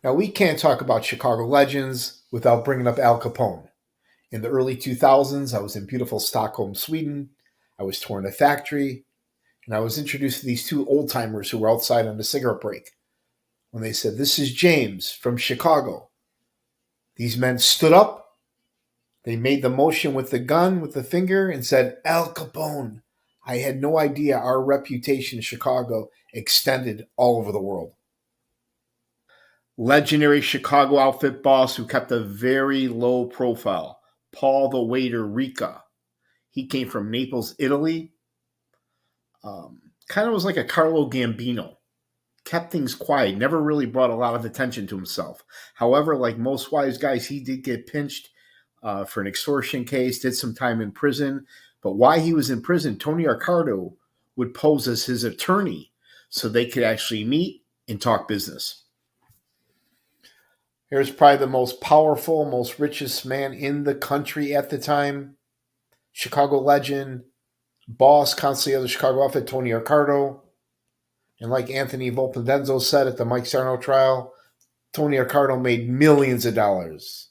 Now, we can't talk about Chicago legends without bringing up Al Capone. In the early 2000s, I was in beautiful Stockholm, Sweden. I was touring a factory, and I was introduced to these two old timers who were outside on a cigarette break. When they said, "This is James from Chicago," these men stood up, they made the motion with the gun, with the finger, and said, "Al Capone." I had no idea our reputation in Chicago extended all over the world. Legendary Chicago outfit boss who kept a very low profile, Paul the Waiter Rica. He came from Naples, Italy. Kind of was like a Carlo Gambino. Kept things quiet, never really brought a lot of attention to himself. However, like most wise guys, he did get pinched for an extortion case, did some time in prison. But while he was in prison, Tony Accardo would pose as his attorney so they could actually meet and talk business. Here's probably the most powerful, most richest man in the country at the time. Chicago legend, boss, constantly of the Chicago outfit, Tony Accardo. And like Anthony Volpendenzo said at the Mike Sarno trial, Tony Accardo made millions of dollars.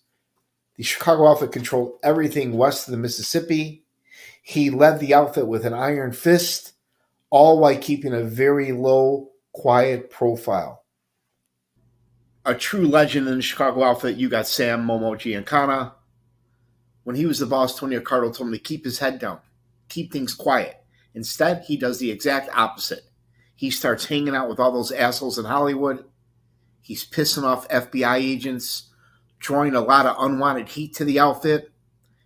The Chicago outfit controlled everything west of the Mississippi. He led the outfit with an iron fist, all while keeping a very low, quiet profile. A true legend in the Chicago outfit, you got Sam Momo Giancana. When he was the boss, Tony Accardo told him to keep his head down, keep things quiet. Instead, he does the exact opposite. He starts hanging out with all those assholes in Hollywood. He's pissing off FBI agents, drawing a lot of unwanted heat to the outfit.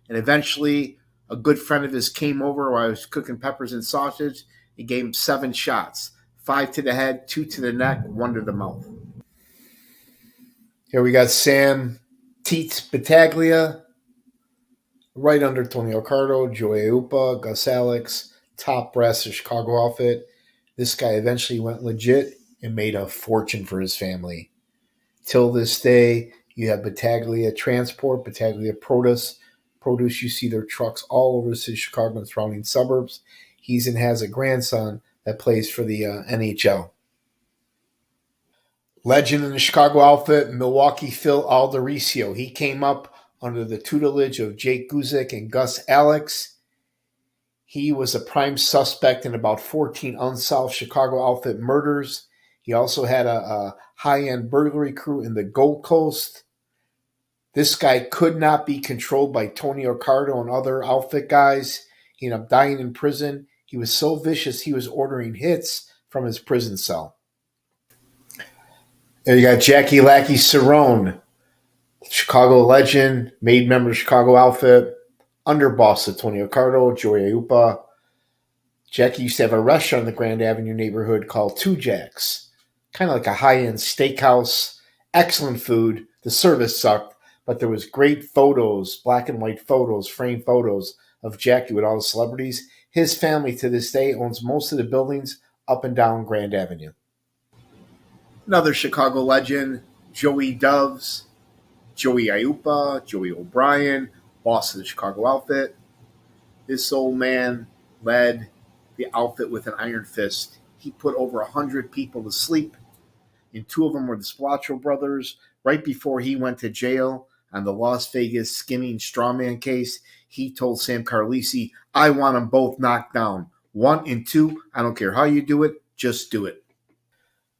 And eventually, a good friend of his came over while I was cooking peppers and sausage. He gave him 7 shots, 5 to the head, 2 to the neck, 1 to the mouth. Here we got Sam Teets Battaglia, right under Tony Accardo, Joey Upa, Gus Alex, top brass of Chicago outfit. This guy eventually went legit and made a fortune for his family. Till this day, you have Battaglia Transport, Battaglia Produce. You see their trucks all over the city of Chicago and surrounding suburbs. He's and has a grandson that plays for the NHL. Legend in the Chicago outfit, Milwaukee Phil Alderisio. He came up under the tutelage of Jake Guzik and Gus Alex. He was a prime suspect in about 14 unsolved Chicago outfit murders. He also had a high-end burglary crew in the Gold Coast. This guy could not be controlled by Tony Accardo and other outfit guys. He ended up dying in prison. He was so vicious, he was ordering hits from his prison cell. There you got Jackie Lackey Cerrone, Chicago legend, made member of Chicago outfit, underboss of Tony Accardo, Joey Ayupa. Jackie used to have a restaurant in the Grand Avenue neighborhood called Two Jacks, kind of like a high-end steakhouse, excellent food. The service sucked, but there was great photos, black and white photos, framed photos of Jackie with all the celebrities. His family to this day owns most of the buildings up and down Grand Avenue. Another Chicago legend, Joey Doves, Joey Ayupa, Joey O'Brien, boss of the Chicago outfit. This old man led the outfit with an iron fist. He put over 100 people to sleep, and 2 of them were the Spilotro brothers. Right before he went to jail on the Las Vegas skimming strawman case, he told Sam Carlisi, "I want them both knocked down. 1 and 2, I don't care how you do it, just do it."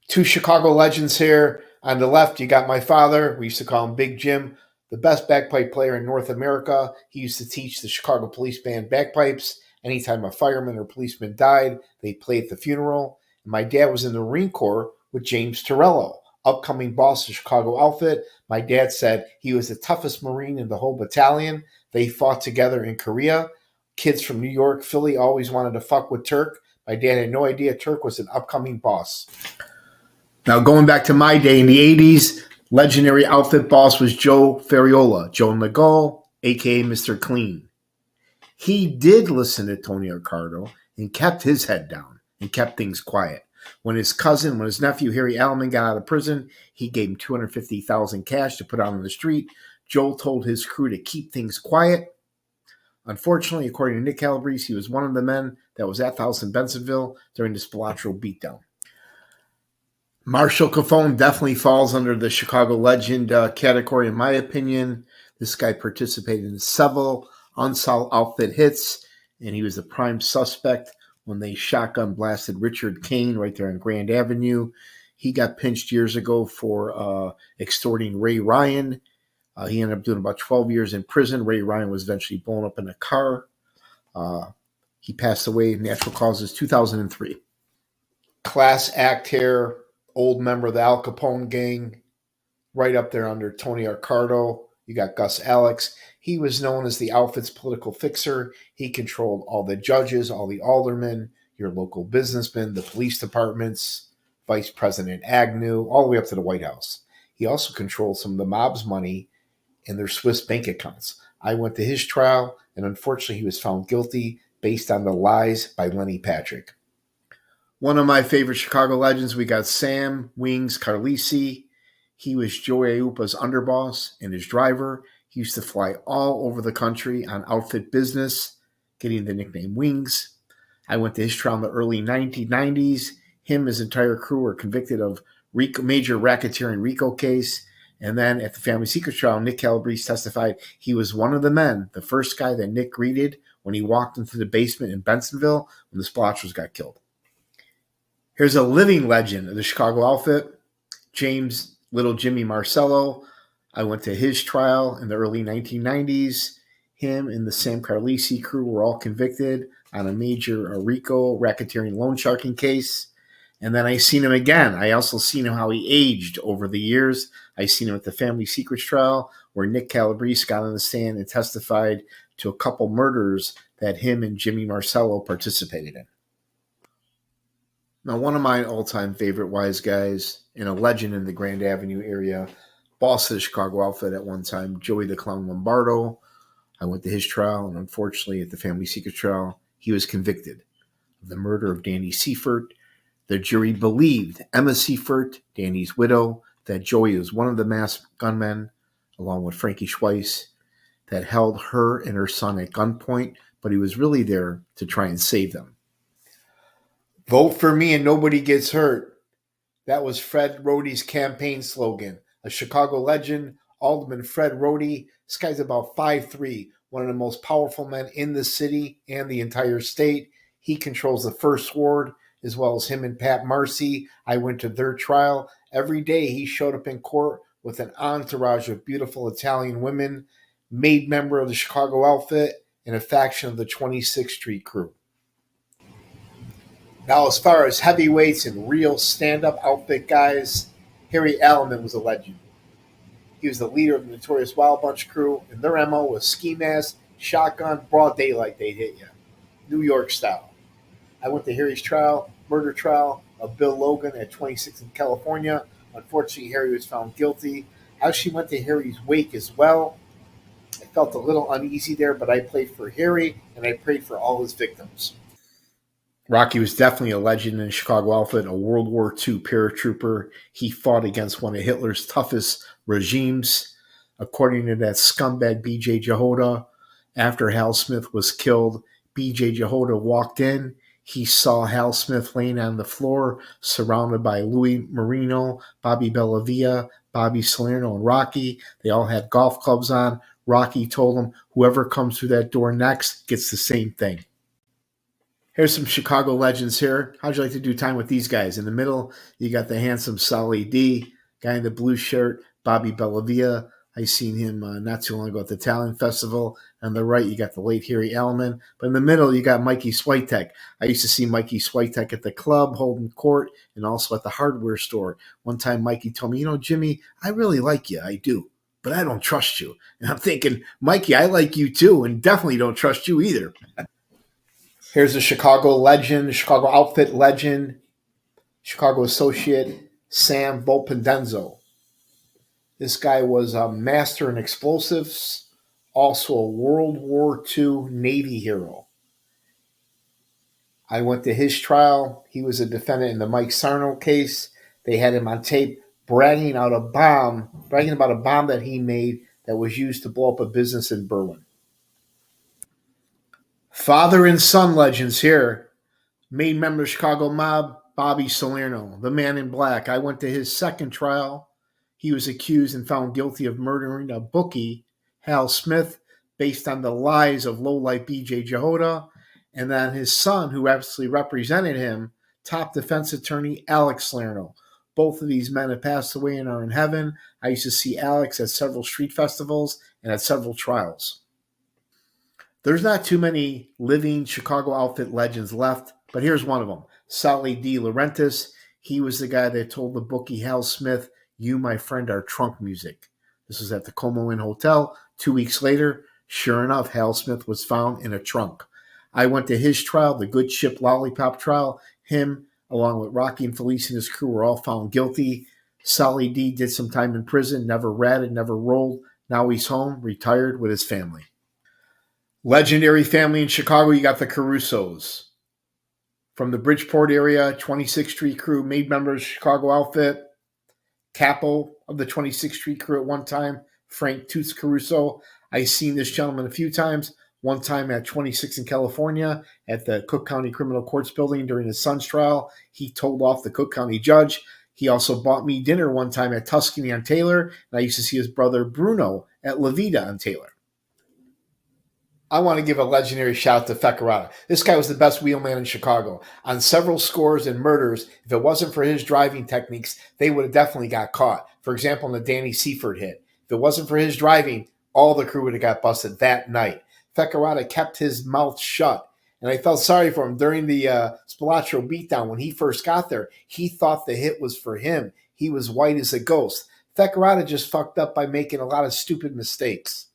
2 Chicago legends here. On the left, you got my father. We used to call him Big Jim, the best bagpipe player in North America. He used to teach the Chicago Police Band bagpipes. Anytime a fireman or policeman died, they played at the funeral. And my dad was in the Marine Corps with James Torello, upcoming boss of Chicago outfit. My dad said he was the toughest Marine in the whole battalion. They fought together in Korea. Kids from New York, Philly always wanted to fuck with Turk. My dad had no idea Turk was an upcoming boss. Now, going back to my day in the 80s, legendary outfit boss was Joe Ferriola, Joe Nagol, a.k.a. Mr. Clean. He did listen to Tony Accardo and kept his head down and kept things quiet. When his nephew, Harry Allman, got out of prison, he gave him $250,000 cash to put out on the street. Joe told his crew to keep things quiet. Unfortunately, according to Nick Calabrese, he was one of the men that was at the house in Bensonville during the Spilotro beatdown. Marshall Capone definitely falls under the Chicago legend category, in my opinion. This guy participated in several unsolved outfit hits, and he was the prime suspect when they shotgun blasted Richard Kane right there on Grand Avenue. He got pinched years ago for extorting Ray Ryan. He ended up doing about 12 years in prison. Ray Ryan was eventually blown up in a car. He passed away, natural causes, 2003. Class act here, old member of the Al Capone gang, right up there under Tony Accardo. You got Gus Alex. He was known as the outfit's political fixer. He controlled all the judges, all the aldermen, your local businessmen, the police departments, Vice President Agnew, all the way up to the White House. He also controlled some of the mob's money in their Swiss bank accounts. I went to his trial, and unfortunately, he was found guilty based on the lies by Lenny Patrick. One of my favorite Chicago legends, we got Sam Wings Carlisi. He was Joey Aiuppa's underboss and his driver. He used to fly all over the country on outfit business, getting the nickname Wings. I went to his trial in the early 1990s. Him and his entire crew were convicted of major racketeering RICO case. And then at the family secret trial, Nick Calabrese testified he was one of the men, the first guy that Nick greeted when he walked into the basement in Bensonville when the Splotchers got killed. Here's a living legend of the Chicago outfit, James Little Jimmy Marcello. I went to his trial in the early 1990s. Him and the Sam Carlisi crew were all convicted on a major RICO racketeering loan sharking case. And then I seen him again. I also seen him how he aged over the years. I seen him at the family secrets trial where Nick Calabrese got on the stand and testified to a couple murders that him and Jimmy Marcello participated in. Now, one of my all-time favorite wise guys and a legend in the Grand Avenue area, boss of the Chicago outfit at one time, Joey the Clown Lombardo. I went to his trial, and unfortunately at the family secret trial, he was convicted of the murder of Danny Seifert. The jury believed Emma Seifert, Danny's widow, that Joey was one of the masked gunmen, along with Frankie Schweiss, that held her and her son at gunpoint, but he was really there to try and save them. Vote for me and nobody gets hurt. That was Fred Rohde's campaign slogan. A Chicago legend, Alderman Fred Rohde. This guy's about 5'3", one of the most powerful men in the city and the entire state. He controls the First Ward, as well as him and Pat Marcy. I went to their trial. Every day he showed up in court with an entourage of beautiful Italian women, made member of the Chicago outfit, and a faction of the 26th Street crew. Now, as far as heavyweights and real stand-up outfit guys, Harry Alleman was a legend. He was the leader of the notorious Wild Bunch crew, and their MO was ski mask, shotgun, broad daylight, they'd hit you. New York style. I went to Harry's trial, murder trial of Bill Logan at 26th in California. Unfortunately, Harry was found guilty. I actually went to Harry's wake as well. I felt a little uneasy there, but I prayed for Harry, and I prayed for all his victims. Rocky was definitely a legend in the Chicago outfit, a World War II paratrooper. He fought against one of Hitler's toughest regimes. According to that scumbag B.J. Jehoda, after Hal Smith was killed, B.J. Jehoda walked in. He saw Hal Smith laying on the floor, surrounded by Louis Marino, Bobby Bellavia, Bobby Salerno, and Rocky. They all had golf clubs on. Rocky told them, whoever comes through that door next gets the same thing. Here's some Chicago legends here. How'd you like to do time with these guys? In the middle, you got the handsome Solly D, guy in the blue shirt, Bobby Bellavia. I seen him not too long ago at the Talent Festival. On the right, you got the late Harry Alleman. But in the middle, you got Mikey Switek. I used to see Mikey Switek at the club holding court and also at the hardware store. One time, Mikey told me, Jimmy, I really like you. I do. But I don't trust you. And I'm thinking, Mikey, I like you too, and definitely don't trust you either. Here's a Chicago legend, Chicago outfit legend, Chicago associate, Sam Volpendenzo. This guy was a master in explosives, also a World War II Navy hero. I went to his trial. He was a defendant in the Mike Sarno case. They had him on tape bragging about a bomb that he made that was used to blow up a business in Berlin. Father and son legends here. Main member of the Chicago mob, Bobby Salerno, the man in black. I went to his second trial. He was accused and found guilty of murdering a bookie, Hal Smith, based on the lies of lowlife B.J. Jehoda, and then his son, who actually represented him, top defense attorney Alex Salerno. Both of these men have passed away and are in heaven. I used to see Alex at several street festivals and at several trials. There's not too many living Chicago outfit legends left, but here's one of them. Sally D. Laurentiis. He was the guy that told the bookie Hal Smith, "You, my friend, are trunk music." This was at the Como Inn Hotel. 2 weeks later, sure enough, Hal Smith was found in a trunk. I went to his trial, the Good Ship Lollipop trial. Him, along with Rocky and Felice and his crew, were all found guilty. Sally D did some time in prison, never ratted, never rolled. Now he's home, retired with his family. Legendary family in Chicago, you got the Carusos. From the Bridgeport area, 26th Street crew, made members of Chicago outfit. Capo of the 26th Street crew at one time, Frank Toots Caruso. I've seen this gentleman a few times. One time at 26 in California at the Cook County Criminal Courts building during his son's trial. He told off the Cook County judge. He also bought me dinner one time at Tuscany on Taylor, and I used to see his brother Bruno at La Vida on Taylor. I want to give a legendary shout out to Feccarata. This guy was the best wheelman in Chicago. On several scores and murders, if it wasn't for his driving techniques, they would have definitely got caught. For example, in the Danny Seaford hit. If it wasn't for his driving, all the crew would have got busted that night. Feccarata kept his mouth shut. And I felt sorry for him during the Spilotro beatdown. When he first got there, he thought the hit was for him. He was white as a ghost. Feccarata just fucked up by making a lot of stupid mistakes.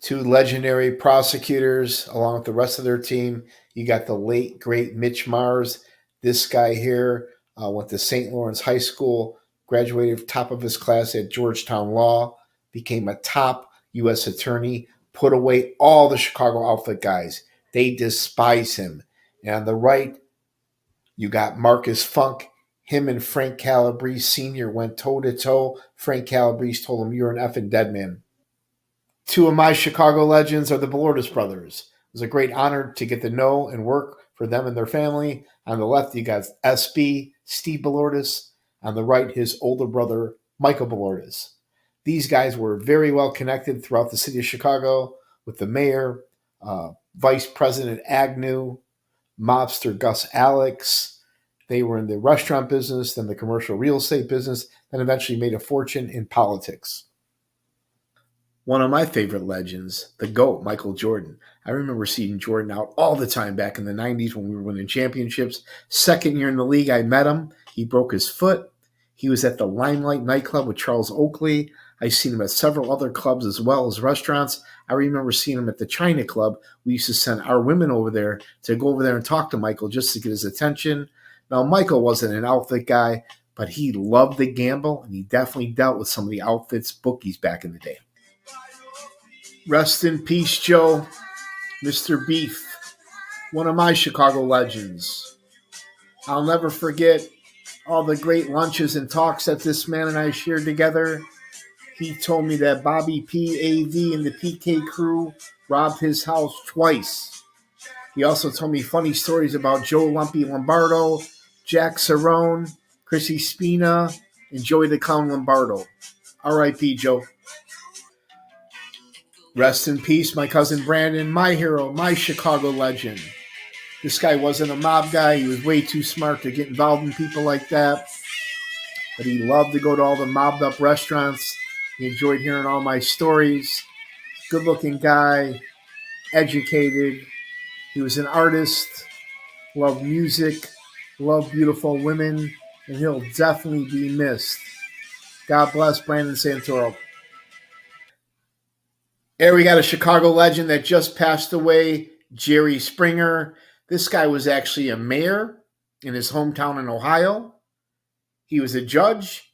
Two legendary prosecutors, along with the rest of their team. You got the late, great Mitch Mars. This guy here went to St. Lawrence High School, graduated top of his class at Georgetown Law, became a top U.S. attorney, put away all the Chicago outfit guys. They despise him. And on the right, you got Marcus Funk. Him and Frank Calabrese Sr. went toe-to-toe. Frank Calabrese told him, "You're an effing dead man." Two of my Chicago legends are the Belordis brothers. It was a great honor to get to know and work for them and their family. On the left, you got SB, Steve Belordis. On the right, his older brother, Michael Belordis. These guys were very well connected throughout the city of Chicago with the mayor, Vice President Agnew, mobster Gus Alex. They were in the restaurant business, then the commercial real estate business, then eventually made a fortune in politics. One of my favorite legends, the GOAT, Michael Jordan. I remember seeing Jordan out all the time back in the 90s when we were winning championships. Second year in the league, I met him. He broke his foot. He was at the Limelight nightclub with Charles Oakley. I've seen him at several other clubs as well as restaurants. I remember seeing him at the China Club. We used to send our women over there to go over there and talk to Michael just to get his attention. Now, Michael wasn't an outfit guy, but he loved the gamble, and he definitely dealt with some of the outfits bookies back in the day. Rest in peace, Joe, Mr. Beef, one of my Chicago legends. I'll never forget all the great lunches and talks that this man and I shared together. He told me that Bobby P, AV, and the PK crew robbed his house twice. He also told me funny stories about Joe Lumpy Lombardo, Jack Cerrone, Chrissy Spina, and Joey the Clown Lombardo. R.I.P. Joe. Rest in peace, my cousin Brandon, my hero, my Chicago legend. This guy wasn't a mob guy. He was way too smart to get involved in people like that. But he loved to go to all the mobbed up restaurants. He enjoyed hearing all my stories. Good looking guy, educated. He was an artist, loved music, loved beautiful women, and he'll definitely be missed. God bless Brandon Santoro. Here we got a Chicago legend that just passed away, Jerry Springer. This guy was actually a mayor in his hometown in Ohio. He was a judge,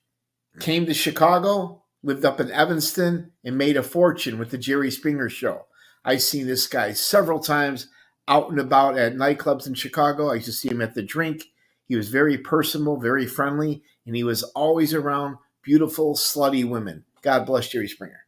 came to Chicago, lived up in Evanston, and made a fortune with the Jerry Springer Show. I've seen this guy several times out and about at nightclubs in Chicago. I used to see him at the Drink. He was very personable, very friendly, and he was always around beautiful, slutty women. God bless Jerry Springer.